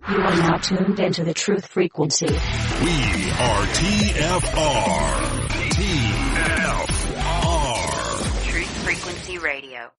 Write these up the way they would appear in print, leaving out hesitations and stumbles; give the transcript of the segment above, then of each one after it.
You are now tuned into the truth frequency. We are TFR. TFR. Truth Frequency Radio.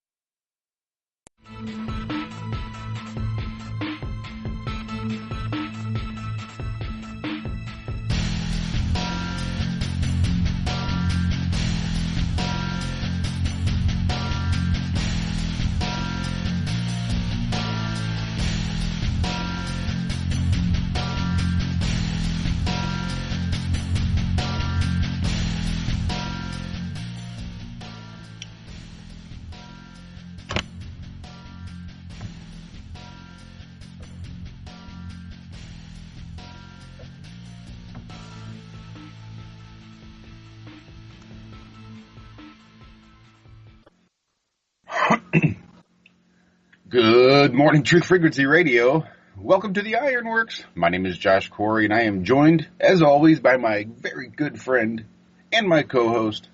Good morning, Truth Frequency Radio. Welcome to the Ironworx. My name is Josh Corey, and I am joined, as always, by my very good friend and my co-host,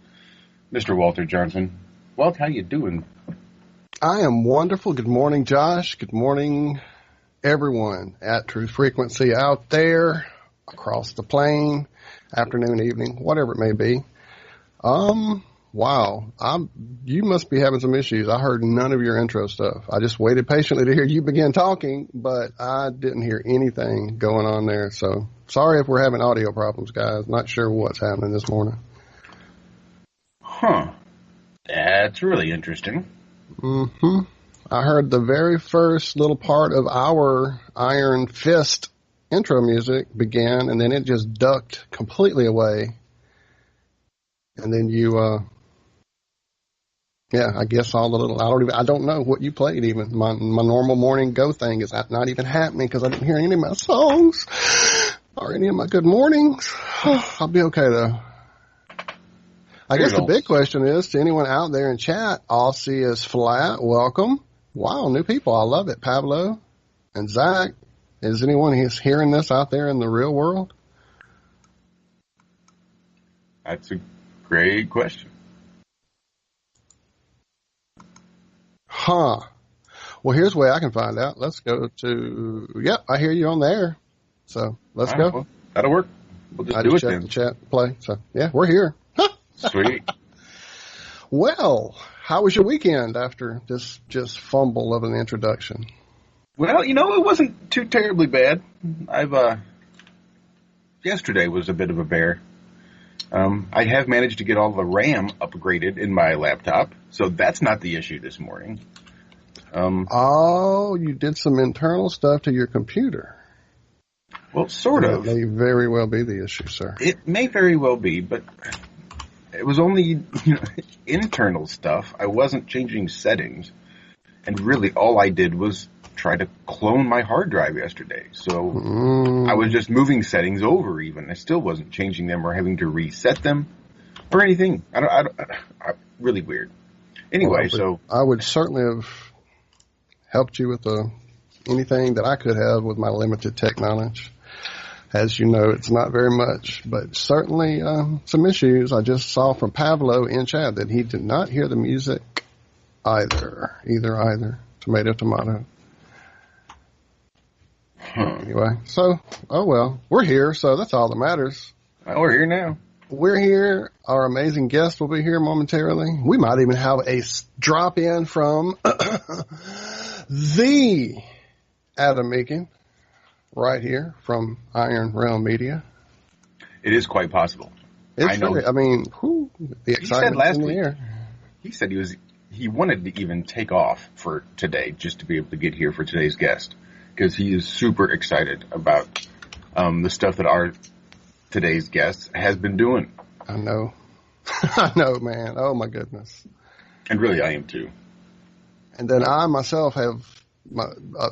Mr. Walter Johnson. Walt, how you doing? I am wonderful. Good morning, Josh. Good morning, everyone at Truth Frequency out there, across the plain, afternoon, evening, whatever it may be. Wow, you must be having some issues. I heard none of your intro stuff. I just waited patiently to hear you begin talking, but I didn't hear anything going on there. So sorry if we're having audio problems, guys. Not sure what's happening this morning. Huh. That's really interesting. Mm-hmm. I heard the very first little part of our Iron Fist intro music began, and then it just ducked completely away. And then you, yeah, I guess all the little, I don't know what you played even. My normal morning go thing is not even happening because I didn't hear any of my songs or any of my good mornings. I'll be okay though. I guess the big question is to anyone out there in chat, Aussie is flat. Welcome. Wow, new people. I love it. Pablo and Zack. Is anyone hearing this out there in the real world? That's a great question. Huh. Well, here's a way I can find out. Let's go to, yep, I hear you on the air. So let's go. Well, that'll work. We'll just do it then. The chat play. So yeah, we're here. Sweet. Well, how was your weekend after this just fumble of an introduction? Well, it wasn't too terribly bad. Yesterday was a bit of a bear. I have managed to get all the RAM upgraded in my laptop, so that's not the issue this morning. Oh, you did some internal stuff to your computer. Well, sort of. That may very well be the issue, sir. It may very well be, but it was only internal stuff. I wasn't changing settings, and really all I did was try to clone my hard drive yesterday. So I was just moving settings over even. I still wasn't changing them or having to reset them or anything. Really weird. Anyway, I would certainly have helped you with anything that I could have with my limited tech knowledge. As you know, it's not very much, but certainly some issues. I just saw from Pablo in chat that he did not hear the music either. Tomato, tomato. Anyway, so, oh well, we're here, so that's all that matters. Well, we're here now. We're here. Our amazing guest will be here momentarily. We might even have a drop in from the Adam Meakin right here from Iron Realm Media. It is quite possible. It's really, the excitement's in the air. He said he wanted to even take off for today just to be able to get here for today's guest, because he is super excited about the stuff that today's guest has been doing. I know. I know, man. Oh, my goodness. And really, I am too. And then I myself have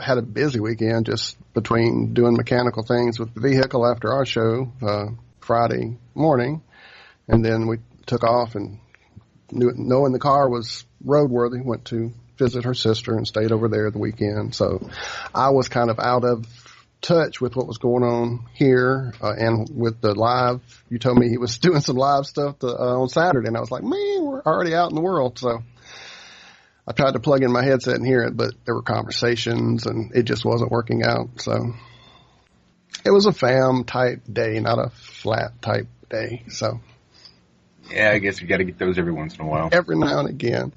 had a busy weekend just between doing mechanical things with the vehicle after our show Friday morning. And then we took off and knowing the car was roadworthy, went to visit her sister and stayed over there the weekend. So I was kind of out of touch with what was going on here and with the live. You told me he was doing some live stuff on Saturday, and I was like, man, we're already out in the world. So I tried to plug in my headset and hear it, but there were conversations and it just wasn't working out. So It was a fam type day, not a flat type day. So Yeah, I guess you got to get those every once in a while. every now and again,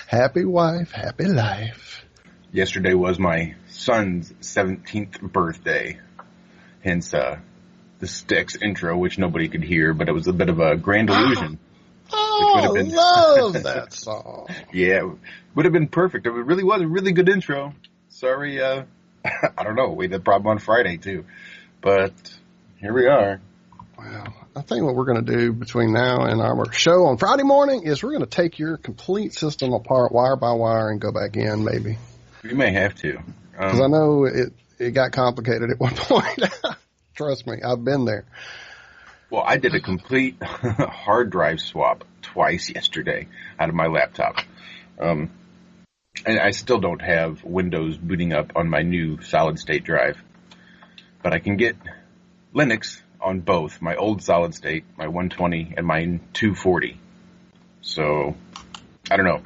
happy wife, happy life. Yesterday was my son's 17th birthday, hence the Styx intro, which nobody could hear, but it was a bit of a grand illusion. Oh, I love that song. Yeah, would have been perfect. It really was a really good intro. Sorry, I don't know. We had a problem on Friday, too. But here we are. Well, I think what we're going to do between now and our show on Friday morning is we're going to take your complete system apart wire by wire and go back in, maybe. We may have to. Because I know it got complicated at one point. Trust me, I've been there. Well, I did a complete hard drive swap twice yesterday out of my laptop. And I still don't have Windows booting up on my new solid-state drive. But I can get Linux on both, my old solid-state, my 120, and my 240. So, I don't know.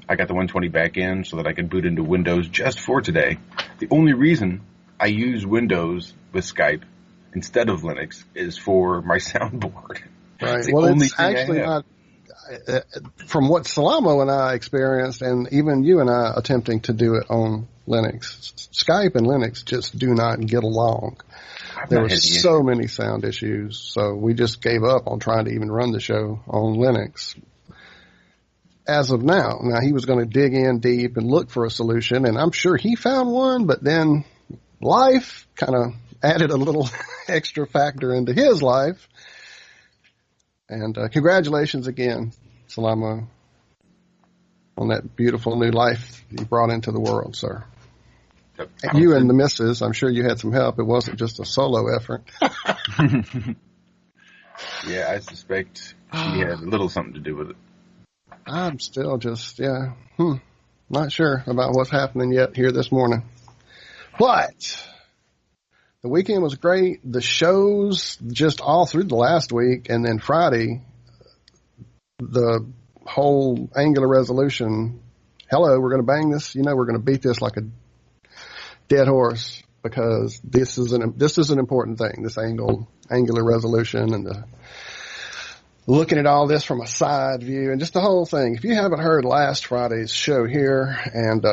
I got the 120 back in so that I could boot into Windows just for today. The only reason I use Windows with Skype instead of Linux is for my soundboard. Right. Well, it's actually not, from what Salamo and I experienced, and even you and I attempting to do it on Linux, Skype and Linux just do not get along. There were so many sound issues, so we just gave up on trying to even run the show on Linux. As of now, he was going to dig in deep and look for a solution, and I'm sure he found one, but then life kind of added a little extra factor into his life. And congratulations again, Salamo, on that beautiful new life you brought into the world, sir. And you and the missus, I'm sure you had some help. It wasn't just a solo effort. Yeah, I suspect she had a little something to do with it. I'm still just, not sure about what's happening yet here this morning. But the weekend was great. The shows just all through the last week, and then Friday, the whole Angular resolution. Hello, we're going to bang this. We're going to beat this like a dead horse because this is an important thing. This Angular resolution and the looking at all this from a side view and just the whole thing. If you haven't heard last Friday's show here and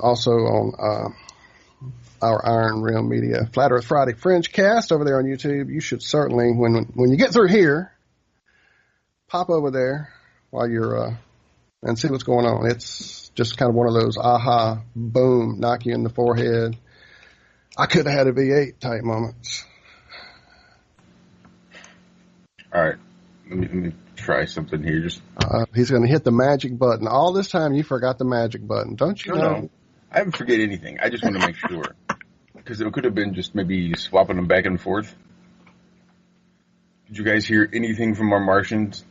also on our Iron Realm Media Flat Earth Friday Fringe cast over there on YouTube, you should certainly, when you get through here, pop over there while you're and see what's going on. It's just kind of one of those aha, boom, knock you in the forehead. I could have had a V8 type moments. All right. Let me try something here. He's going to hit the magic button. All this time you forgot the magic button. Don't you know? No. I haven't forget anything. I just want to make sure. Because it could have been just maybe swapping them back and forth. Did you guys hear anything from our Martians?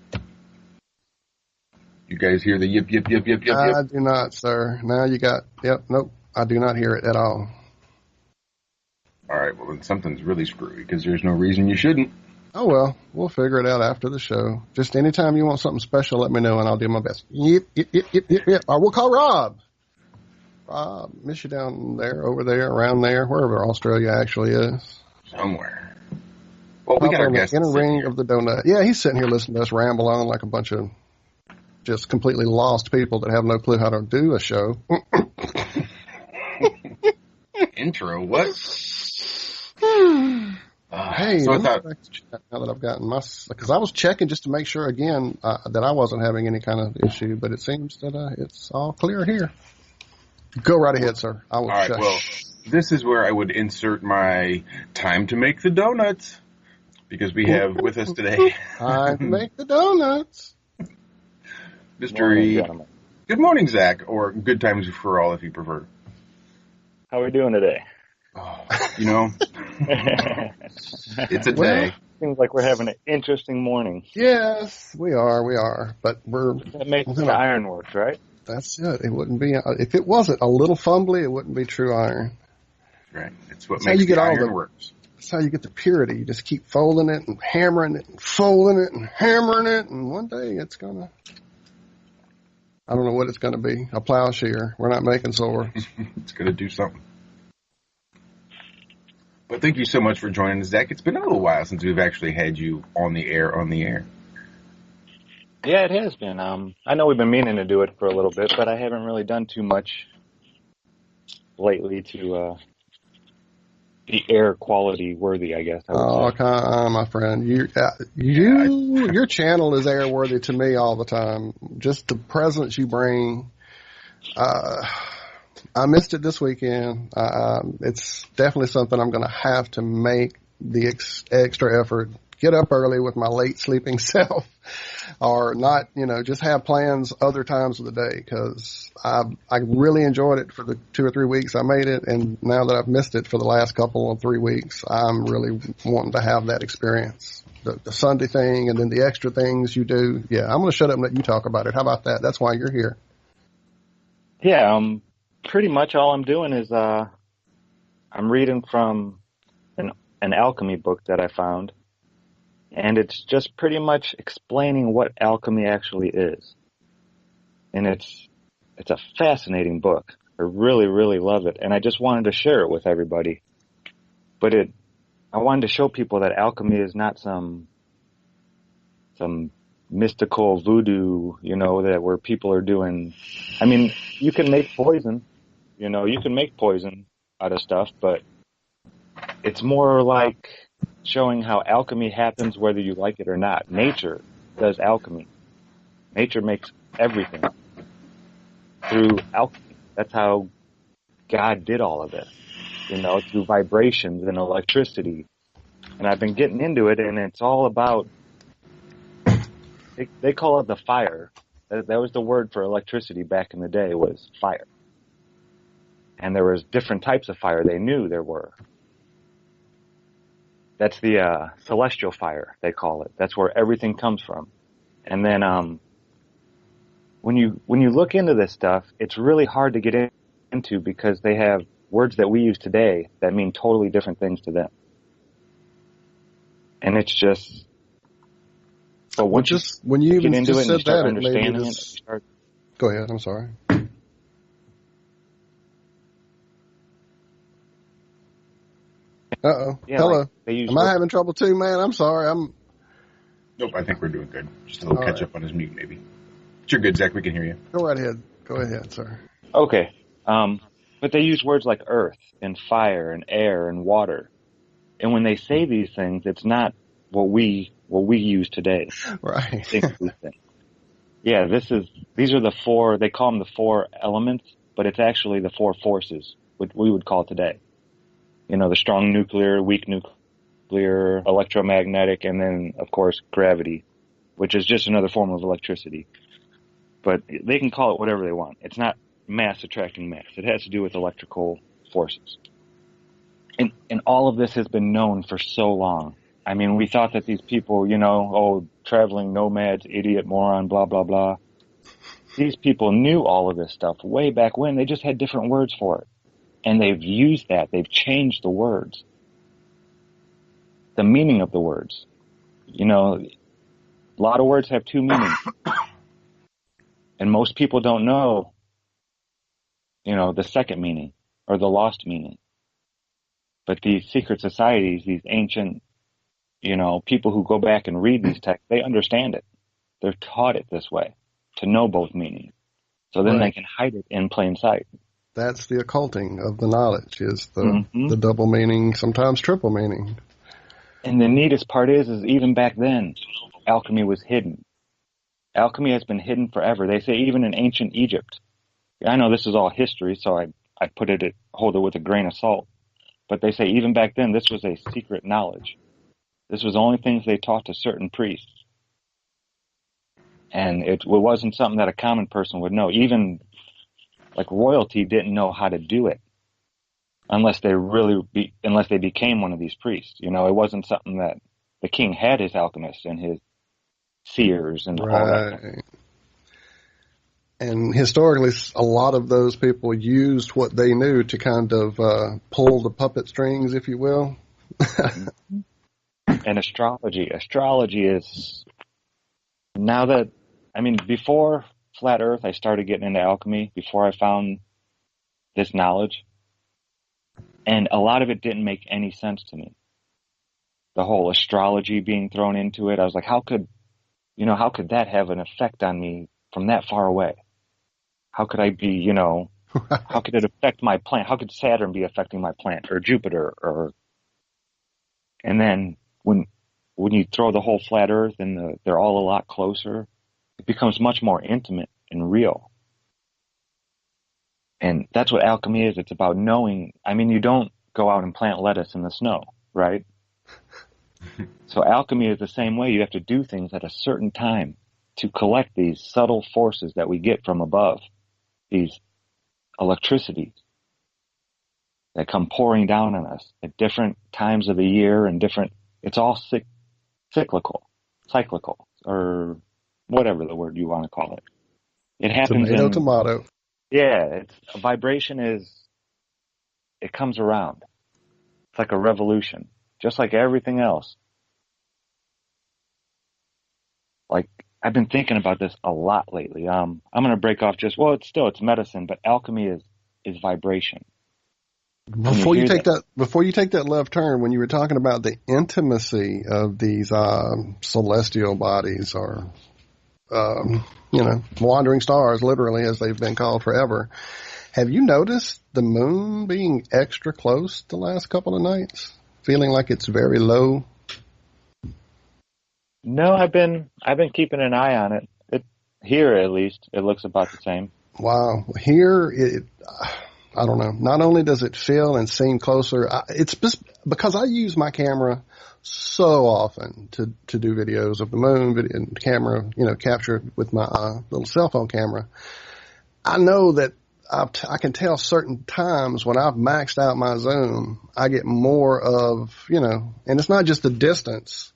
You guys hear the yip, yip, yip, yip, yip, yip? I do not, sir. Now you got, nope. I do not hear it at all. All right, well, then something's really screwy because there's no reason you shouldn't. Oh, well, we'll figure it out after the show. Just anytime you want something special, let me know, and I'll do my best. Yep, yep, yep, yep, yep, yep. Or we'll call Rob. Rob, miss you down there, over there, around there, wherever Australia actually is. Somewhere. Well, we got our guest. Inner ring of the donut. Yeah, he's sitting here listening to us ramble on like a bunch of just completely lost people that have no clue how to do a show. Intro, what? Hey, so I thought, now that I've gotten because I was checking just to make sure again that I wasn't having any kind of issue, but it seems that it's all clear here. Go right ahead, sir. I will. All right. Well, this is where I would insert my time to make the donuts because we have with us today. Time to make the donuts, Mr. E. Good morning, Zach, or good times for all if you prefer. How are we doing today? Oh, it's a day. Seems like we're having an interesting morning. Yes, we are. But That makes it Ironworx, right? That's it. It wouldn't be if it wasn't a little fumbly. It wouldn't be true iron. Right. It's what makes the iron works. That's how you get the purity. You just keep folding it and hammering it and folding it and hammering it, and one day it's gonna. I don't know what it's gonna be. A plowshare. We're not making swords. It's gonna do something. But thank you so much for joining us, Zach. It's been a little while since we've actually had you on the air. Yeah, it has been. I know we've been meaning to do it for a little bit, but I haven't really done too much lately to be air quality worthy, I guess I would say. come on, my friend. Your channel is airworthy to me all the time. Just the presence you bring. I missed it this weekend. It's definitely something I'm going to have to make the extra effort. Get up early with my late sleeping self, or not, just have plans other times of the day, because I really enjoyed it for the 2 or 3 weeks I made it, and now that I've missed it for the last couple of 3 weeks, I'm really wanting to have that experience. The Sunday thing and then the extra things you do. Yeah, I'm going to shut up and let you talk about it. How about that? That's why you're here. Yeah, pretty much all I'm doing is I'm reading from an alchemy book that I found. And it's just pretty much explaining what alchemy actually is. And it's a fascinating book. I really, really love it. And I just wanted to share it with everybody. But I wanted to show people that alchemy is not some mystical voodoo, that where people are doing. I mean, you can make poison, you can make poison out of stuff, but it's more like showing how alchemy happens whether you like it or not. Nature does alchemy. Nature makes everything through alchemy. That's how God did all of this, through vibrations and electricity. And I've been getting into it, and it's all about, they call it the fire. That was the word for electricity back in the day, was fire. And there was different types of fire. They knew there were. That's the celestial fire, they call it. That's where everything comes from. And then when you look into this stuff, it's really hard to get into, because they have words that we use today that mean totally different things to them. And it's just... But once when you get even into just it and you said start that, it made me understanding just... it, Go ahead, I'm sorry. Uh-oh. Yeah, Hello. like they use Am I having trouble too, man? I'm sorry. Nope, I think we're doing good. Just a little catch up on his mute, maybe. But you're good, Zach. We can hear you. Go right ahead. Go ahead, sir. Okay. But they use words like earth and fire and air and water. And when they say these things, it's not what we use today. Right. Yeah, these are the four, they call them the 4 elements, but it's actually the 4 forces, what we would call today. The strong nuclear, weak nuclear, electromagnetic, and then, of course, gravity, which is just another form of electricity. But they can call it whatever they want. It's not mass attracting mass. It has to do with electrical forces. And all of this has been known for so long. I mean, we thought that these people, traveling nomads, idiot, moron, blah, blah, blah. These people knew all of this stuff way back when. They just had different words for it. And they've used that. They've changed the words. The meaning of the words. A lot of words have 2 meanings. And most people don't know, the second meaning or the lost meaning. But these secret societies, these ancient, people who go back and read these texts, they understand it. They're taught it this way, to know both meanings. So then they can hide it in plain sight. That's the occulting of the knowledge, is the double meaning, sometimes triple meaning. And the neatest part is even back then, alchemy was hidden. Alchemy has been hidden forever. They say even in ancient Egypt. I know this is all history, so I hold it with a grain of salt. But they say even back then, this was a secret knowledge. This was the only things they taught to certain priests. And it wasn't something that a common person would know. Even like royalty didn't know how to do it unless they became one of these priests. It wasn't something that the king had his alchemists and his seers and all that. And historically, a lot of those people used what they knew to kind of pull the puppet strings, if you will. And astrology. Astrology is, before Flat Earth, I started getting into alchemy, before I found this knowledge. And a lot of it didn't make any sense to me. The whole astrology being thrown into it, I was like, how could that have an effect on me from that far away? How could I be, how could it affect my plant? How could Saturn be affecting my plant, or Jupiter, and then when you throw the whole flat Earth and they're all a lot closer, it becomes much more intimate and real. And that's what alchemy is. It's about knowing. I mean, you don't go out and plant lettuce in the snow, right? So alchemy is the same way. You have to do things at a certain time to collect these subtle forces that we get from above, these electricities that come pouring down on us at different times of the year and it's all cyclical, or whatever the word you want to call it. It happens Tomato. Yeah, a vibration it comes around. It's like a revolution, just like everything else. Like, I've been thinking about this a lot lately. I'm going to break off it's medicine, but alchemy is vibration. Before you take that left turn, when you were talking about the intimacy of these celestial bodies, or wandering stars, literally, as they've been called forever, have you noticed the moon being extra close the last couple of nights, feeling like it's very low? No, I've been keeping an eye on it. Here, at least, it looks about the same. Wow, here I don't know. Not only does it feel and seem closer, it's just because I use my camera so often to do videos of the moon, and camera, captured with my little cell phone camera. I know that I can tell certain times when I've maxed out my zoom, I get more of, and it's not just the distance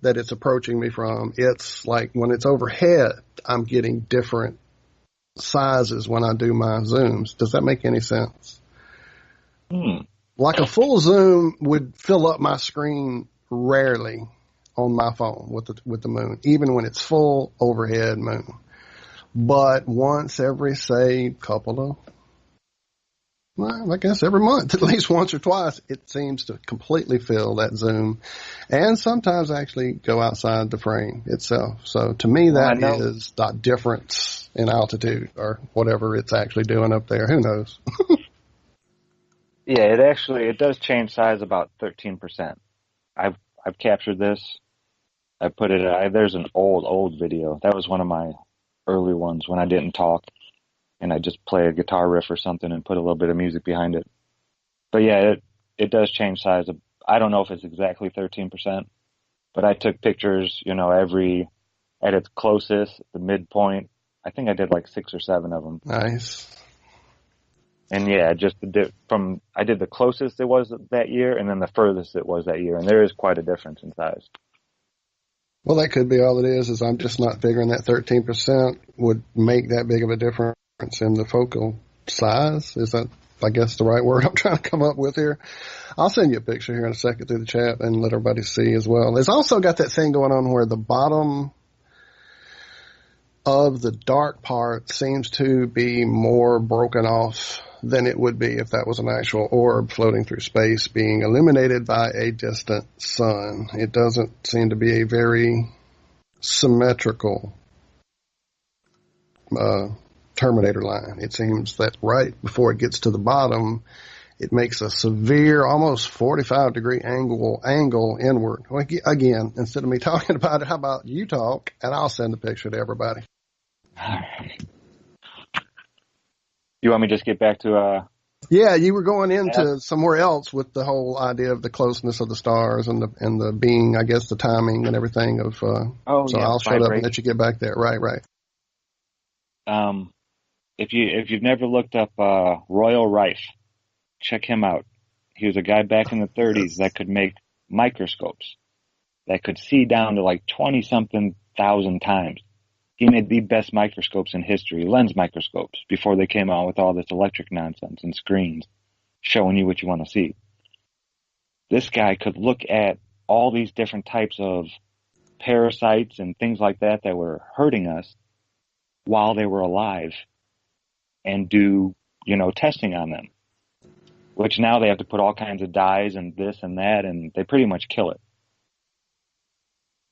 that it's approaching me from. It's like when it's overhead, I'm getting different sizes when I do my zooms. Does that make any sense? Like a full zoom would fill up my screen rarely on my phone with the moon, even when it's full overhead moon. But once every, say, I guess every month, at least once or twice, it seems to completely fill that zoom, and sometimes actually go outside the frame itself. So to me, that is the difference in altitude, or whatever it's actually doing up there. Who knows? Yeah, it does change size about 13%. I've captured this. I put it. There's an old video. That was one of my early ones when I didn't talk, and I just play a guitar riff or something and put a little bit of music behind it. But yeah, it does change size. I don't know if it's exactly 13%, but I took pictures, at its closest, the midpoint. I think I did like 6 or 7 of them. Nice. And yeah, I did the closest it was that year, and then the furthest it was that year, and there is quite a difference in size. Well, that could be all it is I'm just not figuring that 13% would make that big of a difference in the focal size. Is that, I guess, the right word I'm trying to come up with here? I'll send you a picture here in a second through the chat and let everybody see as well. It's also got that thing going on where the bottom of the dark part seems to be more broken off than it would be if that was an actual orb floating through space being illuminated by a distant sun. It doesn't seem to be a very symmetrical terminator line. It seems that right before it gets to the bottom, it makes a severe, almost 45-degree angle inward. Again, instead of me talking about it, how about you talk, and I'll send the picture to everybody. You want me to just get back to Yeah, you were going into somewhere else with the whole idea of the closeness of the stars and the being, I guess, the timing and everything of. So I'll shut up and let you get back there. Right. If you've never looked up Royal Rife, check him out. He was a guy back in the 30s that could make microscopes that could see down to like 20-something thousand times. He made the best microscopes in history, lens microscopes, before they came out with all this electric nonsense and screens showing you what you want to see. This guy could look at all these different types of parasites and things like that were hurting us while they were alive and do, testing on them. which now they have to put all kinds of dyes and this and that, and they pretty much kill it.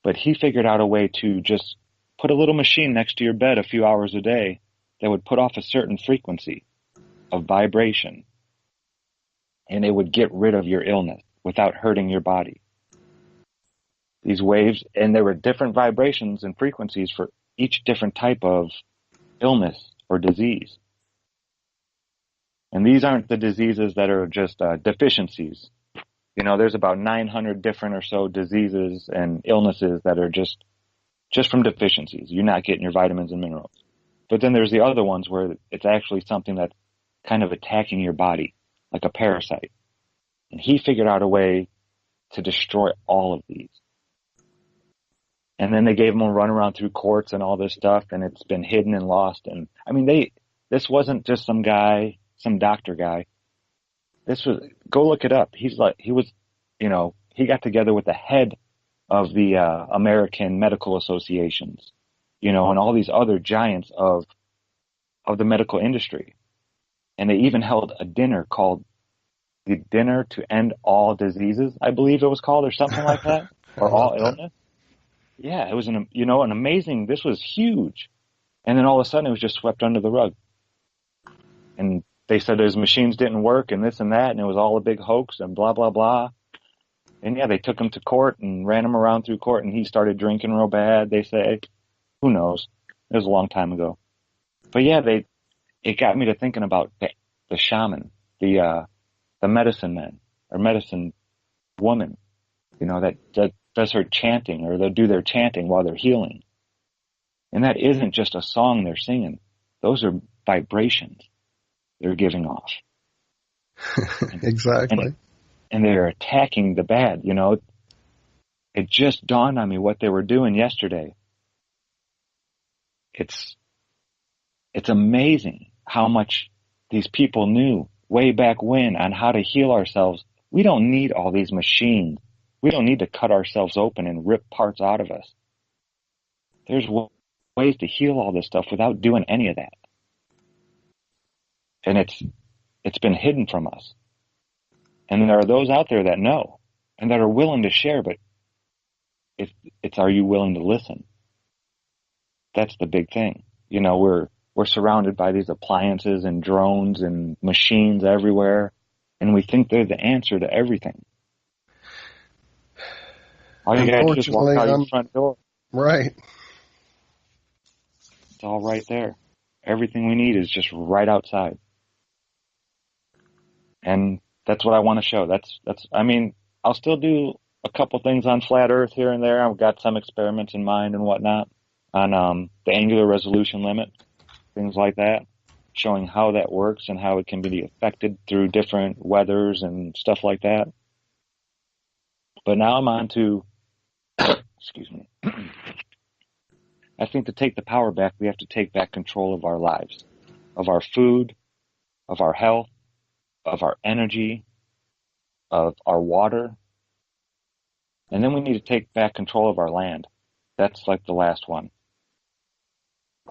But he figured out a way to just put a little machine next to your bed a few hours a day that would put off a certain frequency of vibration, and it would get rid of your illness without hurting your body. These waves, and there were different vibrations and frequencies for each different type of illness or disease. And these aren't the diseases that are just deficiencies. You know, there's about 900 different or so diseases and illnesses that are just from deficiencies. You're not getting your vitamins and minerals. But then there's the other ones where it's actually something that's kind of attacking your body, like a parasite. And he figured out a way to destroy all of these. And then they gave him a run around through courts and all this stuff, and it's been hidden and lost. And I mean, this wasn't just some guy, some doctor guy. This was, go look it up. He got together with the head of the American medical associations, and all these other giants of the medical industry. And they even held a dinner called the Dinner to End All Diseases, I believe it was called, or something like that, or all illness. Yeah, it was an amazing, this was huge. And then all of a sudden it was just swept under the rug. And they said his machines didn't work and this and that, and it was all a big hoax and blah, blah, blah. And yeah, they took him to court and ran him around through court, and he started drinking real bad, they say. Who knows? It was a long time ago. But yeah, it got me to thinking about the shaman, the medicine man or medicine woman, that does her chanting, or they'll do their chanting while they're healing. And that isn't just a song they're singing. Those are vibrations they're giving off. Exactly. And they're attacking the bad, It just dawned on me what they were doing yesterday. It's amazing how much these people knew way back when on how to heal ourselves. We don't need all these machines. We don't need to cut ourselves open and rip parts out of us. There's ways to heal all this stuff without doing any of that. And it's been hidden from us. And there are those out there that know and that are willing to share, but it's are you willing to listen? That's the big thing. We're surrounded by these appliances and drones and machines everywhere, and we think they're the answer to everything. All you gotta do is walk out your front door. Right. It's all right there. Everything we need is just right outside. And that's what I want to show. I'll still do a couple things on flat Earth here and there. I've got some experiments in mind and whatnot on the angular resolution limit, things like that, showing how that works and how it can be affected through different weathers and stuff like that. But now I'm on to, excuse me, I think to take the power back, we have to take back control of our lives, of our food, of our health, of our energy, of our water. And then we need to take back control of our land. That's like the last one.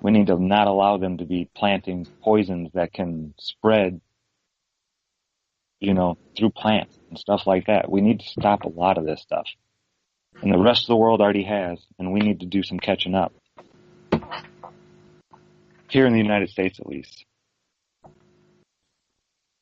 We need to not allow them to be planting poisons that can spread, through plants and stuff like that. We need to stop a lot of this stuff. And the rest of the world already has, and we need to do some catching up. Here in the United States, at least.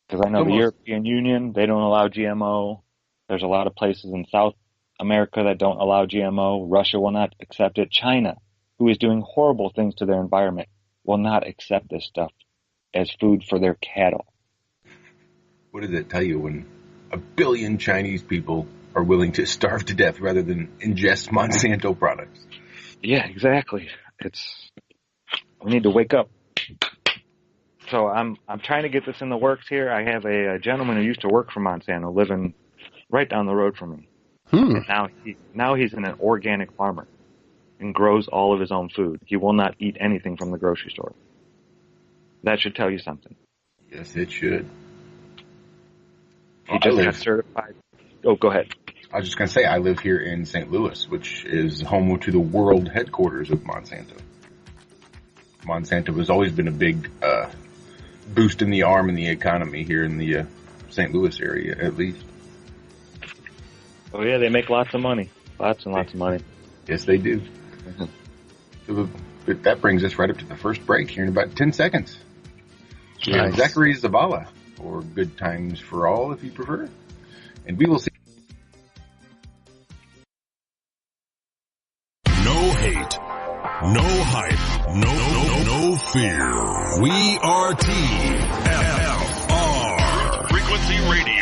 Because I know the European Union, they don't allow GMO. There's a lot of places in South America that don't allow GMO. Russia will not accept it. China, who is doing horrible things to their environment, will not accept this stuff as food for their cattle. What does it tell you when 1 billion Chinese people are willing to starve to death rather than ingest Monsanto products? Yeah, exactly. We need to wake up. So I'm trying to get this in the works here. I have a gentleman who used to work for Monsanto living right down the road from me. And now he's an organic farmer and grows all of his own food. He will not eat anything from the grocery store. That should tell you something. Yes, it should. He just got certified. Oh, go ahead. I was just going to say, I live here in St. Louis, which is home to the world headquarters of Monsanto. Monsanto has always been a big boost in the arm in the economy here in the St. Louis area, at least. Oh yeah, they make lots of money. Lots and lots of money. Yes, they do. So, but that brings us right up to the first break here in about 10 seconds. Nice. Zachary Zabala, or Good Times for All, if you prefer. And we will see. No hate. No hype. No fear. We are TFR. Frequency Radio.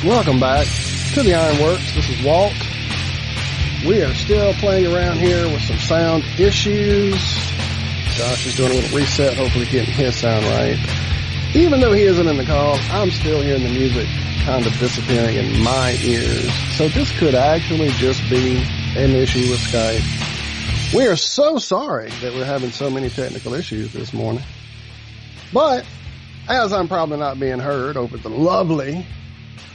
Welcome back to the Ironworx. This is Walt. We are still playing around here with some sound issues. Josh is doing a little reset, hopefully getting his sound right. Even though he isn't in the call, I'm still hearing the music kind of disappearing in my ears. So this could actually just be an issue with Skype. We are so sorry that we're having so many technical issues this morning. But as I'm probably not being heard over the lovely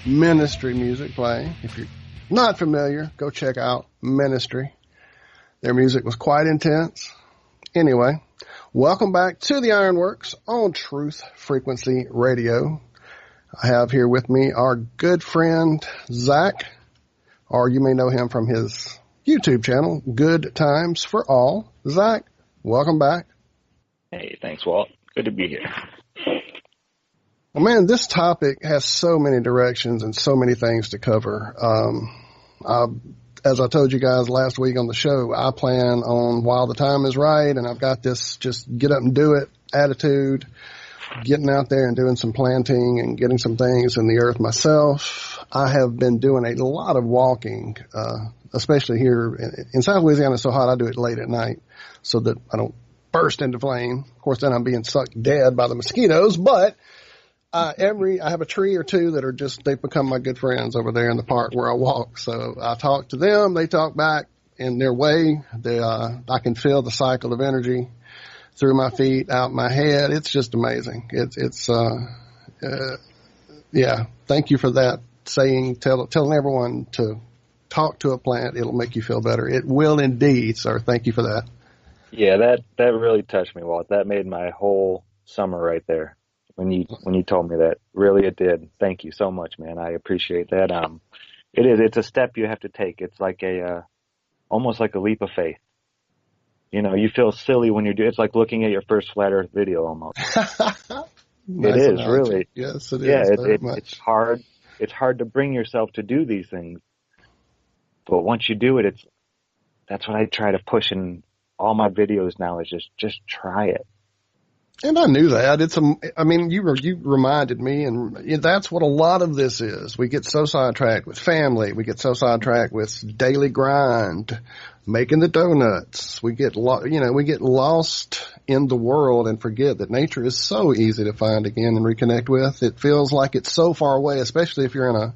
Ministry music playing. If you're not familiar, go check out Ministry. Their music was quite intense. Anyway, welcome back to the Ironworx on Truth Frequency Radio. I have here with me our good friend Zack, or you may know him from his YouTube channel, Good Times for All. Zack, welcome back. Hey, thanks, Walt. Good to be here. Well, man, this topic has so many directions and so many things to cover. As I told you guys last week on the show, I plan on while the time is right, and I've got this just get up and do it attitude, getting out there and doing some planting and getting some things in the earth myself. I have been doing a lot of walking, especially here in South Louisiana. It's so hot I do it late at night so that I don't burst into flame. Of course, then I'm being sucked dead by the mosquitoes, but I have a tree or two that are they've become my good friends over there in the park where I walk. So I talk to them, they talk back in their way. I can feel the cycle of energy through my feet, out my head. It's just amazing. Yeah. Thank you for that saying, telling everyone to talk to a plant. It'll make you feel better. It will indeed, sir. Thank you for that. Yeah, that really touched me, Walt. That made my whole summer right there. When you told me that, really it did. Thank you so much, man. I appreciate that. It's a step you have to take. It's like almost like a leap of faith. You know, you feel silly when you do. It's like looking at your first flat Earth video almost. Nice it is analogy. really. Yes, it is. Yeah, Much. it's hard. It's hard to bring yourself to do these things, but once you do it, that's what I try to push in all my videos now. Is just try it. And I knew that. You reminded me, and that's what a lot of this is. We get so sidetracked with family. We get so sidetracked with daily grind, making the donuts. We get lost in the world and forget that nature is so easy to find again and reconnect with. It feels like it's so far away, especially if you're in a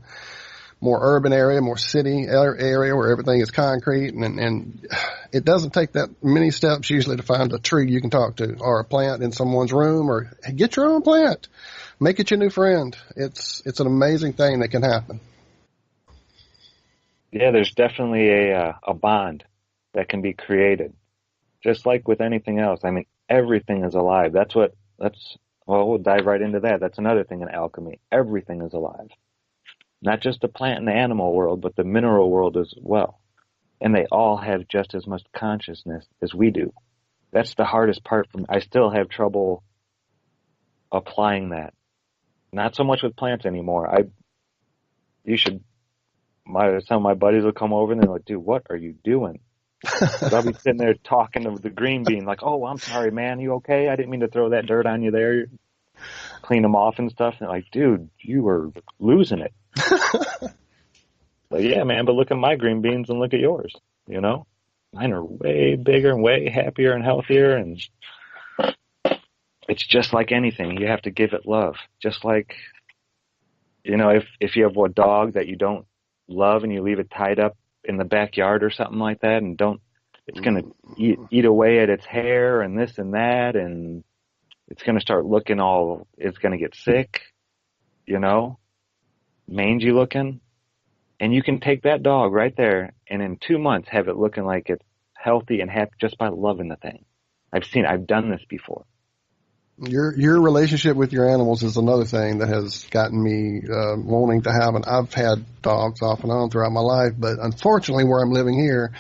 more urban area, more city area where everything is concrete, and it doesn't take that many steps usually to find a tree you can talk to or a plant in someone's room, or get your own plant. Make it your new friend. It's an amazing thing that can happen. Yeah, there's definitely a bond that can be created. Just like with anything else. I mean, everything is alive. We'll dive right into that. That's another thing in alchemy. Everything is alive. Not just the plant and the animal world, but the mineral world as well. And they all have just as much consciousness as we do. That's the hardest part for me. I still have trouble applying that. Not so much with plants anymore. Some of my buddies will come over and they're like, dude, what are you doing? I'll be sitting there talking to the green bean like, oh, I'm sorry, man. You okay? I didn't mean to throw that dirt on you there. Clean them off and stuff. And like, dude, you were losing it. But yeah, man, but look at my green beans and look at yours, you know? Mine are way bigger and way happier and healthier, and it's just like anything. You have to give it love. Just like, you know, if you have a dog that you don't love and you leave it tied up in the backyard or something like that, and it's going to eat away at its hair and this and that, and it's going to start looking it's going to get sick, mangy looking. And you can take that dog right there and in 2 months have it looking like it's healthy and happy just by loving the thing. I've done this before. Your relationship with your animals is another thing that has gotten me wanting to have I've had dogs off and on throughout my life, but unfortunately where I'm living here,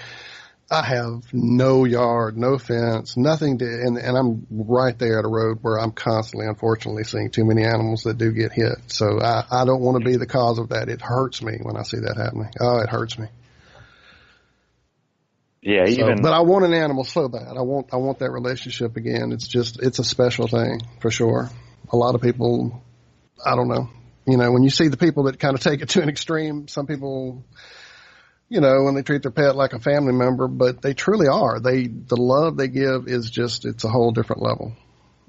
I have no yard, no fence, nothing and I'm right there at a road where I'm constantly, unfortunately, seeing too many animals that do get hit. So I don't want to be the cause of that. It hurts me when I see that happening. Oh, it hurts me. Yeah, but I want an animal so bad. I want that relationship again. It's a special thing for sure. A lot of people, I don't know, when you see the people that kind of take it to an extreme, some people, when they treat their pet like a family member, but they truly are. The love they give is it's a whole different level.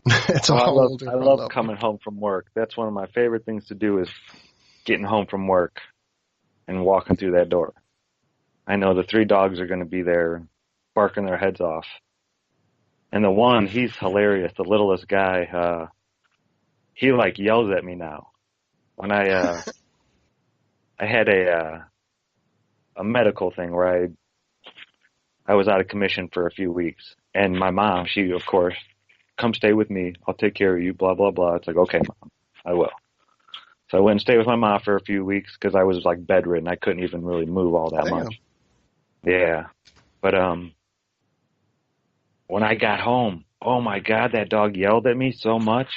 It's a whole different level. I love coming home from work. That's one of my favorite things to do is getting home from work and walking through that door. I know the 3 dogs are going to be there barking their heads off. And the one, he's hilarious, the littlest guy. He yells at me now. When I had a medical thing where I was out of commission for a few weeks. And my mom, she, of course, come stay with me. I'll take care of you, blah, blah, blah. It's like, okay, Mom, I will. So I went and stayed with my mom for a few weeks because I was bedridden. I couldn't even really move all that much. Yeah. But when I got home, oh my God, that dog yelled at me so much.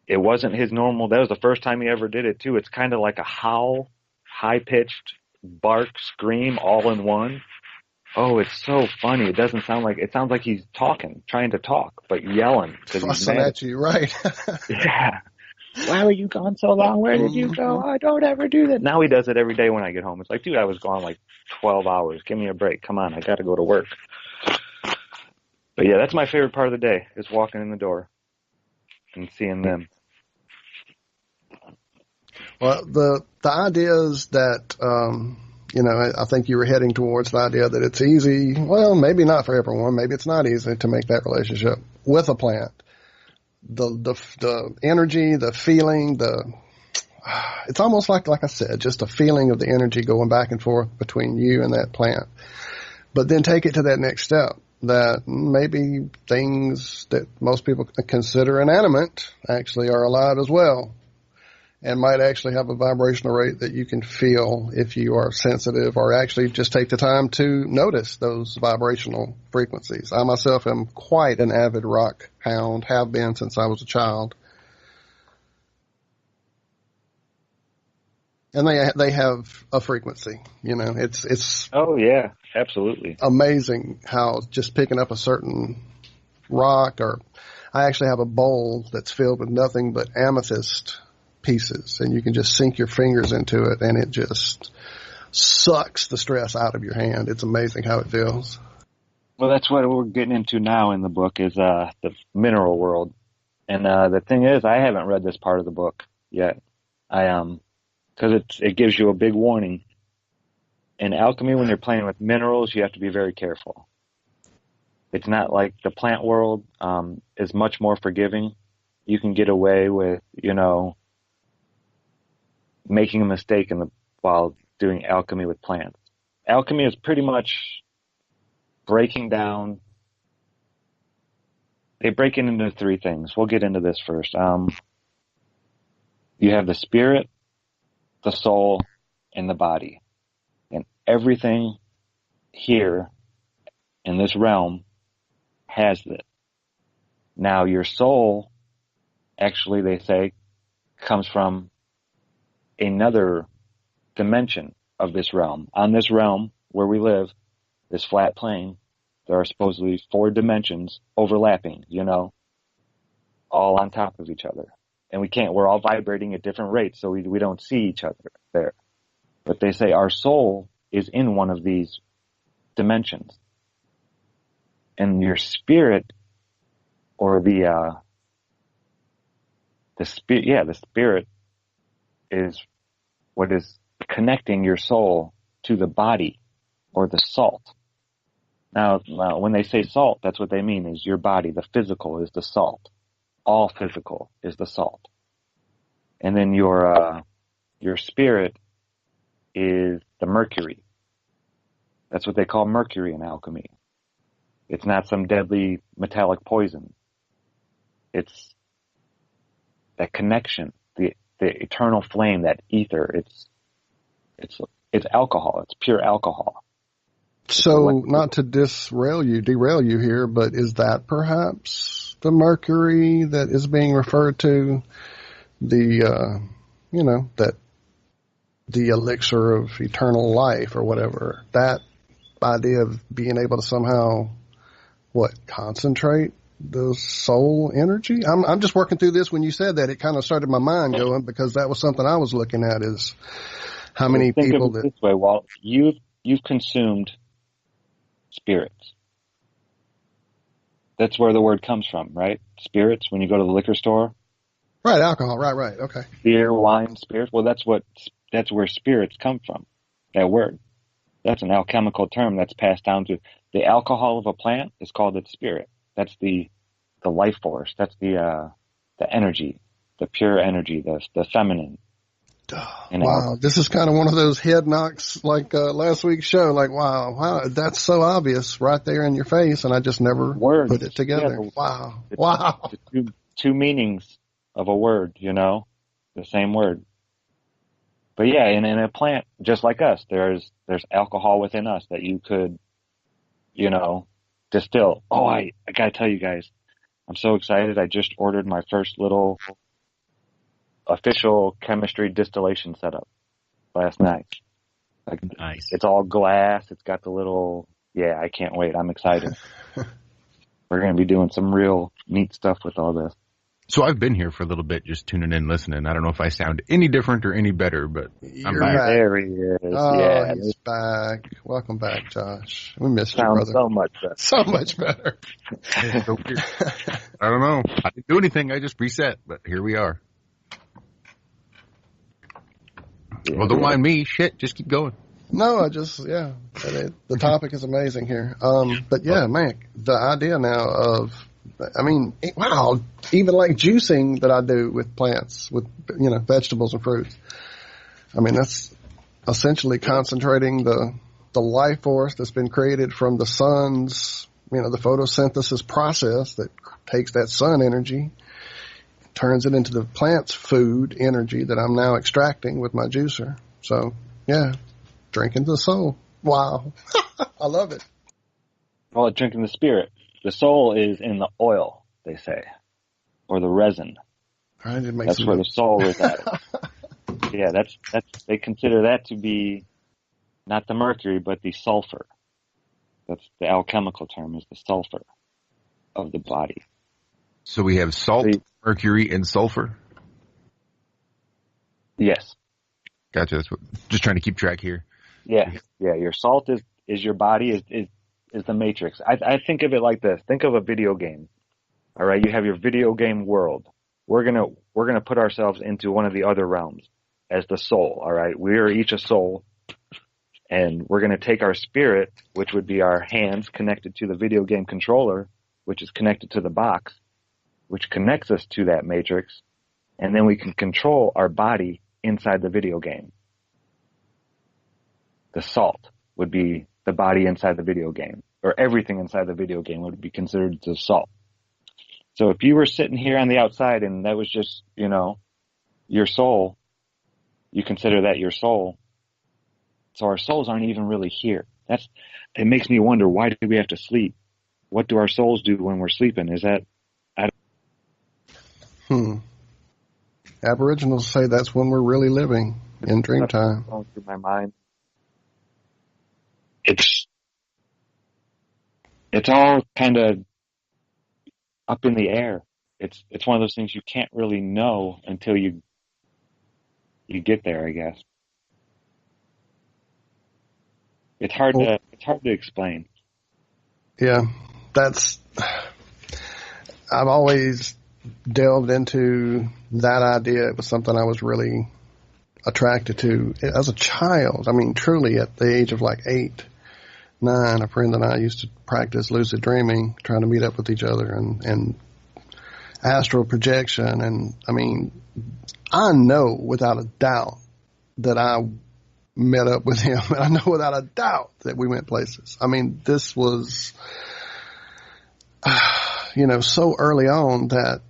It wasn't his normal. That was the first time he ever did it too. It's kind of like a howl, high-pitched bark, scream, all in one. Oh, it's so funny. It sounds like he's trying to talk, but yelling. Fussing at you, right. Yeah. Why were you gone so long? Where did you go? I don't ever do that. Now he does it every day when I get home. It's like, dude, I was gone 12 hours. Give me a break. Come on, I got to go to work. But yeah, that's my favorite part of the day, is walking in the door and seeing them. Well, the idea is that, I think you were heading towards the idea that it's easy. Well, maybe not for everyone. Maybe it's not easy to make that relationship with a plant. The energy, the feeling, it's almost like I said, just a feeling of the energy going back and forth between you and that plant. But then take it to that next step, that maybe things that most people consider inanimate actually are alive as well, and might actually have a vibrational rate that you can feel if you are sensitive, or actually just take the time to notice those vibrational frequencies. I myself am quite an avid rock hound, have been since I was a child. And they have a frequency, it's oh yeah, absolutely amazing how just picking up a certain rock, or I actually have a bowl that's filled with nothing but amethyst pieces, and you can just sink your fingers into it and it just sucks the stress out of your hand. It's amazing how it feels. Well, that's what we're getting into now in the book, is the mineral world. And the thing is, I haven't read this part of the book yet. Because it gives you a big warning. In alchemy, when you're playing with minerals, you have to be very careful. It's not like the plant world is much more forgiving. You can get away with, making a mistake while doing alchemy with plants. Alchemy is pretty much breaking down. They break it into 3 things. We'll get into this first. You have the spirit, the soul, and the body. And everything here in this realm has this. Now, your soul, actually, they say, comes from another dimension of this realm. On this realm where we live, this flat plane, there are supposedly 4 dimensions overlapping, all on top of each other. And we're all vibrating at different rates, so we don't see each other there. But they say our soul is in one of these dimensions. And your spirit, or the spirit is what is connecting your soul to the body or the salt. Now, when they say salt, that's what they mean is your body, the physical is the salt. All physical is the salt. And then your spirit is the mercury. That's what they call mercury in alchemy. It's not some deadly metallic poison. It's that connection, the eternal flame, that ether. It's alcohol. It's pure alcohol. So, not to derail you here, but is that perhaps the mercury that is being referred to? The that the elixir of eternal life or whatever. That idea of being able to somehow concentrate the soul energy. I'm just working through this. When you said that, it kind of started my mind going, because that was something I was looking at, is how many people think of it this way, Walt. You've consumed spirits. That's where the word comes from, right? Spirits, when you go to the liquor store. Right, alcohol, right, okay. Beer, wine, spirits. Well, that's where spirits come from, that word. That's an alchemical term that's passed down to the alcohol of a plant is called its spirit. That's the life force. That's the energy, the pure energy, the feminine. Wow, this is kind of one of those head knocks like last week's show. Like, wow, that's so obvious right there in your face, and I just never put it together. Yeah, wow. Two meanings of a word, the same word. But yeah, in a plant, just like us, there's alcohol within us that you could, distill. Oh, I gotta tell you guys, I'm so excited. I just ordered my first little official chemistry distillation setup last night. Nice. It's all glass. It's got the little, I can't wait. I'm excited. We're going to be doing some real neat stuff with all this. So I've been here for a little bit, just tuning in, listening. I don't know if I sound any different or any better, but I'm back. There he is. Oh, he's back. Welcome back, Josh. We missed you, brother. So much better. So much better. I don't know. I didn't do anything. I just reset, but here we are. Well, don't mind me. Shit, just keep going. No, the topic is amazing here. But yeah, man, the idea now of, wow, even like juicing that I do with plants, with, vegetables and fruits. That's essentially concentrating the life force that's been created from the sun's, the photosynthesis process that takes that sun energy, turns it into the plant's food energy that I'm now extracting with my juicer. So, yeah, drinking the soul. Wow. I love it. Well, drinking the spirit. The soul is in the oil, they say, or the resin. That's where the soul is at. Yeah, that's they consider that to be not the mercury, but the sulfur. That's the alchemical term, is the sulfur of the body. So we have salt, mercury, and sulfur? Yes. Gotcha. Just trying to keep track here. Yeah. Your salt is your body, is the matrix. I think of it like this. Think of a video game. All right, you have your video game world. We're gonna put ourselves into one of the other realms as the soul. All right, we are each a soul, and we're gonna take our spirit, which would be our hands connected to the video game controller, which is connected to the box, which connects us to that matrix, and then we can control our body inside the video game. The salt would be the body inside the video game, or everything inside the video game would be considered the salt. So if you were sitting here on the outside and that was just, your soul, you consider that your soul. So our souls aren't even really here. It makes me wonder, why do we have to sleep? What do our souls do when we're sleeping? Is that, Aboriginals say that's when we're really living, in dream time. Going through my mind. It's all kind of up in the air. It's one of those things you can't really know until you get there, I guess. It's hard to explain. Yeah, I've always delved into that idea. It was something I was really attracted to as a child. I mean, truly at the age of like 8, 9, a friend and I used to practice lucid dreaming, trying to meet up with each other and astral projection. And I mean, I know without a doubt that I met up with him, and I know without a doubt that we went places. I mean, this was, so early on, that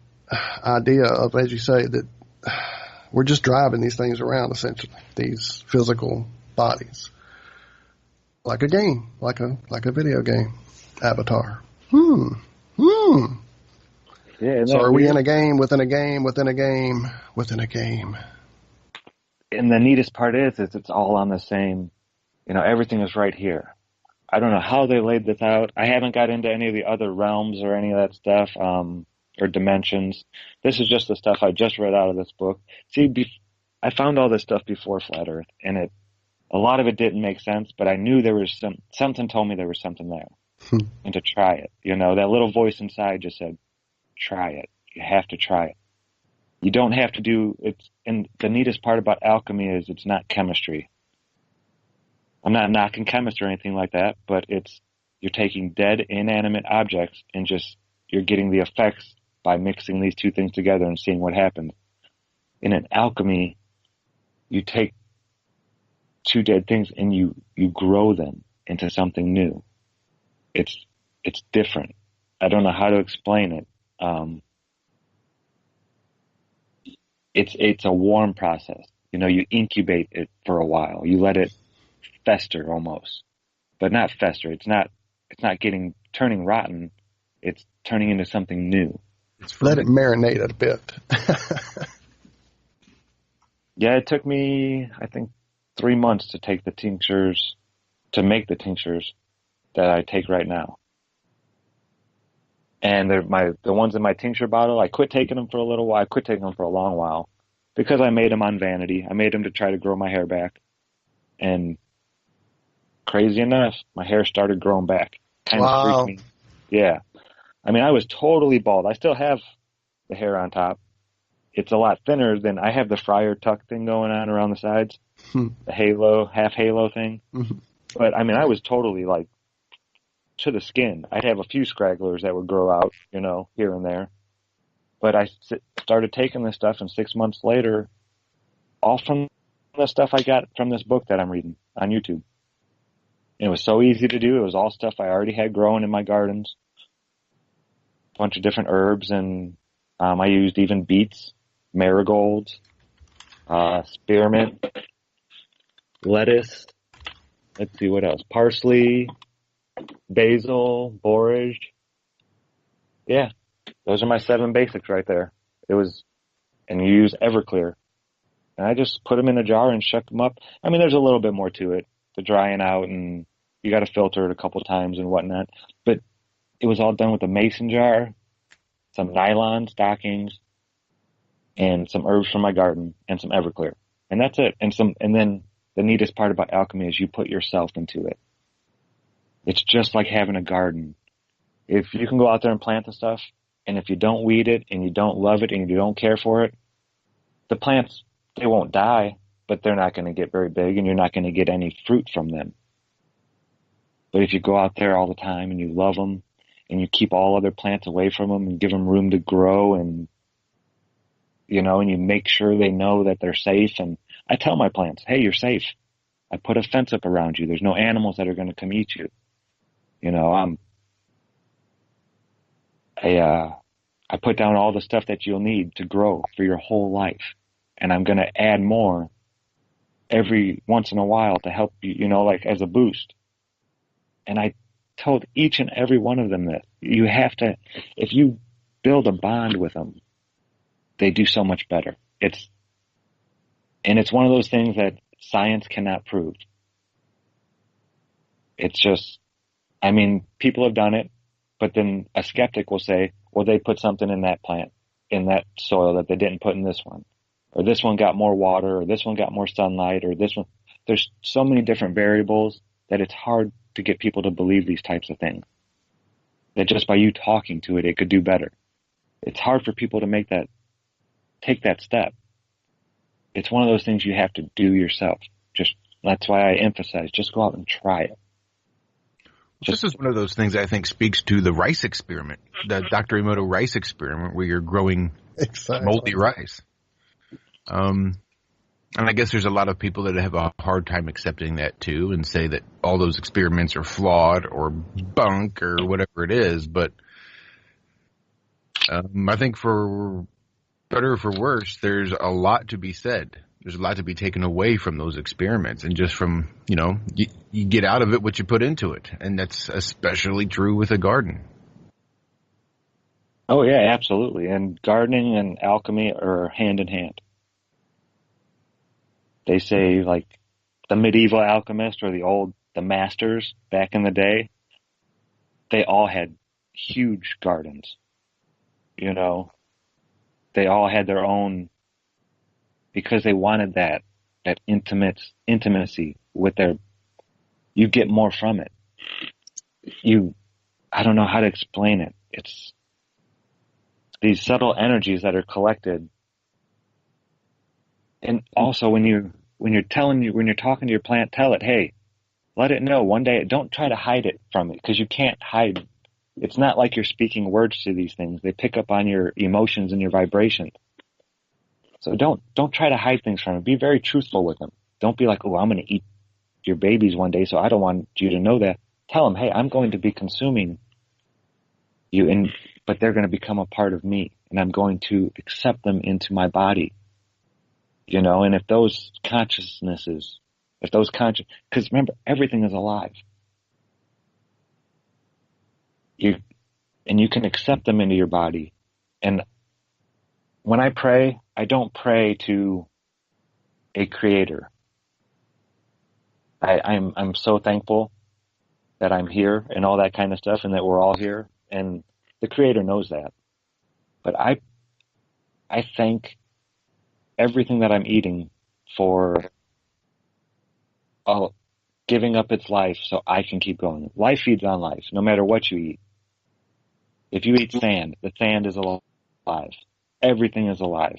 idea of, as you say, that we're just driving these things around, essentially, these physical bodies, like a game, like a video game, Avatar. Yeah. So are we in a game within a game within a game within a game? And the neatest part is it's all on the same, everything is right here. I don't know how they laid this out. I haven't got into any of the other realms or any of that stuff, or dimensions. This is just the stuff I just read out of this book. See, I found all this stuff before Flat Earth, and a lot of it didn't make sense, but I knew there was something told me there was something there, and to try it. That little voice inside just said, try it. You have to try it. You don't have to do it. And the neatest part about alchemy is it's not chemistry. I'm not knocking chemistry or anything like that, but you're taking dead, inanimate objects and you're getting the effects by mixing these two things together and seeing what happens. In an alchemy, you take two dead things and you grow them into something new. It's different. I don't know how to explain it. It's a warm process. You incubate it for a while. You let it fester almost, but not fester. It's not turning rotten. It's turning into something new. Let it marinate a bit. Yeah, it took me, I think, 3 months to make the tinctures that I take right now. And the ones in my tincture bottle, I quit taking them for a little while. I quit taking them for a long while because I made them on vanity. I made them to try to grow my hair back. And crazy enough, my hair started growing back. Kind of freaked me. Yeah. I mean, I was totally bald. I still have the hair on top. It's a lot thinner than I have the friar tuck thing going on around the sides, the half halo thing. Mm-hmm. But I mean, I was totally like to the skin. I'd have a few scragglers that would grow out, here and there. But I started taking this stuff, and 6 months later, all from the stuff I got from this book that I'm reading on YouTube. And it was so easy to do. It was all stuff I already had growing in my gardens. A bunch of different herbs, and I used even beets, marigolds, spearmint, lettuce. Let's see what else. Parsley, basil, borage. Yeah, those are my 7 basics right there. And you use Everclear. And I just put them in a jar and shook them up. I mean, there's a little bit more to it, the drying out, and you got to filter it a couple times and whatnot. But it was all done with a mason jar, some nylon stockings, and some herbs from my garden, and some Everclear. And that's it. And then the neatest part about alchemy is you put yourself into it. It's just like having a garden. If you can go out there and plant the stuff, and if you don't weed it, and you don't love it, and you don't care for it, the plants, they won't die, but they're not going to get very big, and you're not going to get any fruit from them. But if you go out there all the time, and you love them, and you keep all other plants away from them, and give them room to grow, and and you make sure they know that they're safe. And I tell my plants, hey, you're safe. I put a fence up around you. There's no animals that are going to come eat you. I put down all the stuff that you'll need to grow for your whole life. And I'm going to add more every once in a while to help you, like as a boost. And I told each and every one of them that you have to, if you build a bond with them, they do so much better. It's one of those things that science cannot prove. It's just, people have done it, but then a skeptic will say, well, they put something in that plant, in that soil that they didn't put in this one. Or this one got more water, or this one got more sunlight, or this one. There's so many different variables that it's hard to get people to believe these types of things. That just by you talking to it, it could do better. It's hard for people to take that step. it's one of those things you have to do yourself. That's why I emphasize, just go out and try it. This is one of those things I think speaks to the rice experiment, the Dr. Emoto rice experiment, where you're growing moldy rice. And I guess there's a lot of people that have a hard time accepting that too, and say that all those experiments are flawed or bunk or whatever it is. But I think for better or for worse, there's a lot to be said. There's a lot to be taken away from those experiments, and just from, you get out of it what you put into it. And that's especially true with a garden. Oh, yeah, absolutely. And gardening and alchemy are hand in hand. They say, like, the medieval alchemists or the masters back in the day, they all had huge gardens. They all had their own, because they wanted that intimacy with you get more from it. I don't know how to explain it. It's these subtle energies that are collected. And also when you're talking to your plant, tell it, hey, let it know one day. Don't try to hide it from it, because you can't hide. It's not like you're speaking words to these things. They pick up on your emotions and your vibrations. So don't try to hide things from them. Be very truthful with them. Don't be like, oh, I'm going to eat your babies one day, so I don't want you to know that. Tell them, hey, I'm going to be consuming you, but they're going to become a part of me, and I'm going to accept them into my body. And if those consciousnesses, because remember, everything is alive. You can accept them into your body. And when I pray, I don't pray to a creator. I'm so thankful that I'm here and all that kind of stuff, and that we're all here, and the creator knows that. But I thank everything that I'm eating for giving up its life so I can keep going. Life feeds on life, no matter what you eat. If you eat sand, the sand is alive. Everything is alive.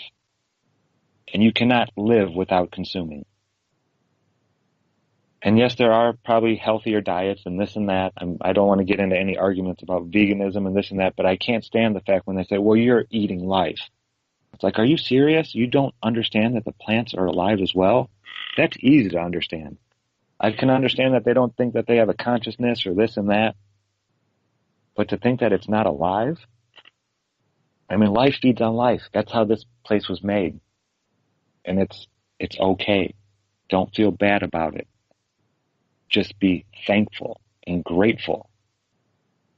And you cannot live without consuming. And yes, there are probably healthier diets and this and that. I don't want to get into any arguments about veganism and this and that, but I can't stand the fact when they say, well, you're eating life. It's like, are you serious? You don't understand that the plants are alive as well? That's easy to understand. I can understand that they don't think that they have a consciousness or this and that. But to think that it's not alive? Life feeds on life. That's how this place was made. And it's okay. Don't feel bad about it. Just be thankful and grateful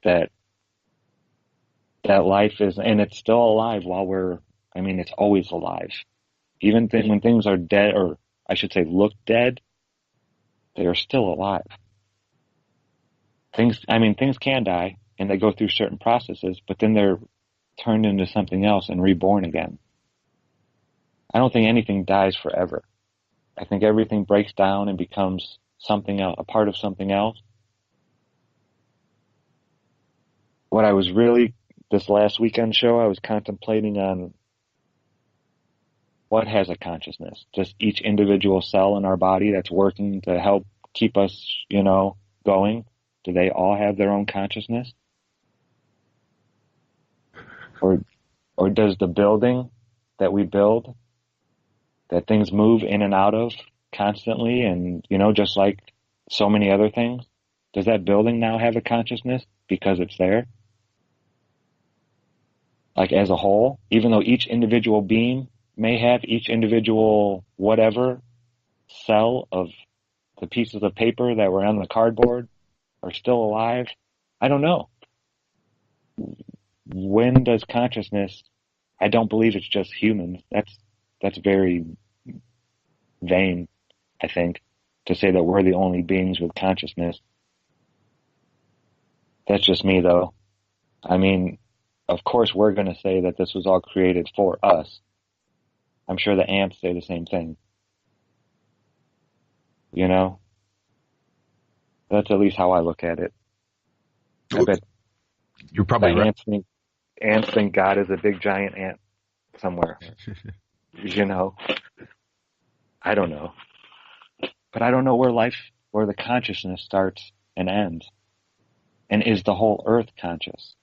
that life is, and it's still alive while it's always alive. Even when things are dead, or I should say look dead, they are still alive. Things can die, and they go through certain processes, but then they're turned into something else and reborn again. I don't think anything dies forever. I think everything breaks down and becomes something else, a part of something else. What I was this last weekend show, I was contemplating on what has a consciousness. Just each individual cell in our body that's working to help keep us, going. Do they all have their own consciousness? Or does the building that we build, that things move in and out of constantly, and, just like so many other things, does that building now have a consciousness because it's there? Like as a whole, even though each individual being may have each individual whatever cell of the pieces of paper that were on the cardboard are still alive, I don't know. When does consciousness, I don't believe it's just humans. That's very vain, I think, to say that we're the only beings with consciousness. That's just me, though. Of course we're going to say that this was all created for us. I'm sure the ants say the same thing. That's at least how I look at it. I bet you're probably right. Ants think God is a big giant ant somewhere. I don't know. But I don't know where the consciousness starts and ends. And is the whole earth conscious?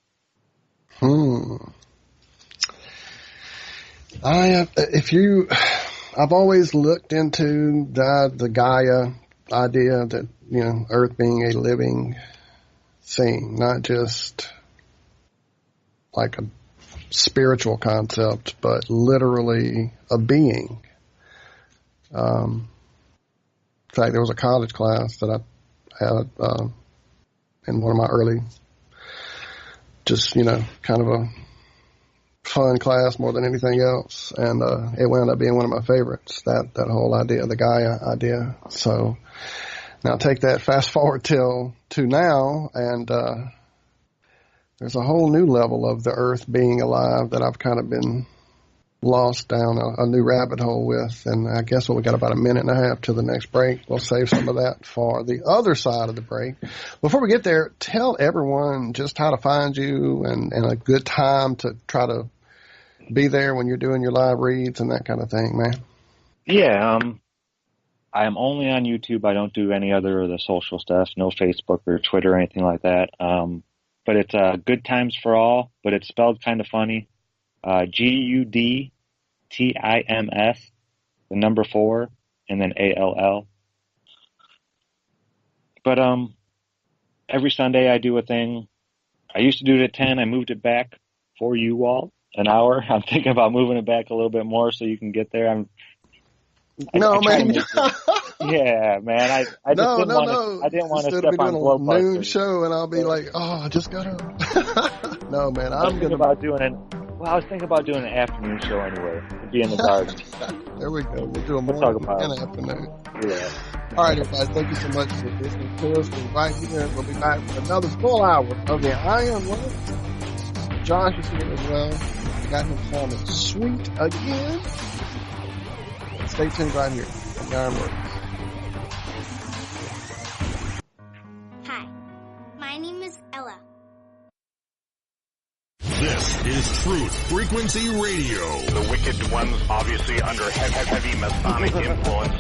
I've always looked into the Gaia idea that, Earth being a living thing, not just like a spiritual concept, but literally a being. In fact, there was a college class that I had in one of my early, just, kind of a fun class more than anything else. And it wound up being one of my favorites, that whole idea, the Gaia idea. So now take that fast forward to now, and there's a whole new level of the earth being alive that I've kind of been lost down a new rabbit hole with. And I guess we got about a minute and a half to the next break. We'll save some of that for the other side of the break. Before we get there, tell everyone just how to find you and a good time to try to be there when you're doing your live reads and that kind of thing, man. Yeah, I am only on YouTube. I don't do any other of the social stuff, no Facebook or Twitter or anything like that. But it's Good Times for All, but it's spelled kind of funny. GUDTIMS, the number 4, and then ALL. But every Sunday I do a thing. I used to do it at 10. I moved it back for you, Walt, an hour. I'm thinking about moving it back a little bit more so you can get there. Man. Yeah, man. I didn't want to step on blow noon busters. show, and I'll be like, I just got to. No, man. I was thinking about doing an afternoon show anyway. It'd be in the garden. There we go. We'll do a morning and afternoon. Yeah. All right, everybody. Thank you so much for listening to us. We're right here. We'll be back with another full hour of the Ironworx. Josh is here as well. We got him sounding sweet again. Stay tuned right here on the Ironworx. Hi, my name is Ella. This is Truth Frequency Radio. The wicked ones obviously under heavy Masonic influence.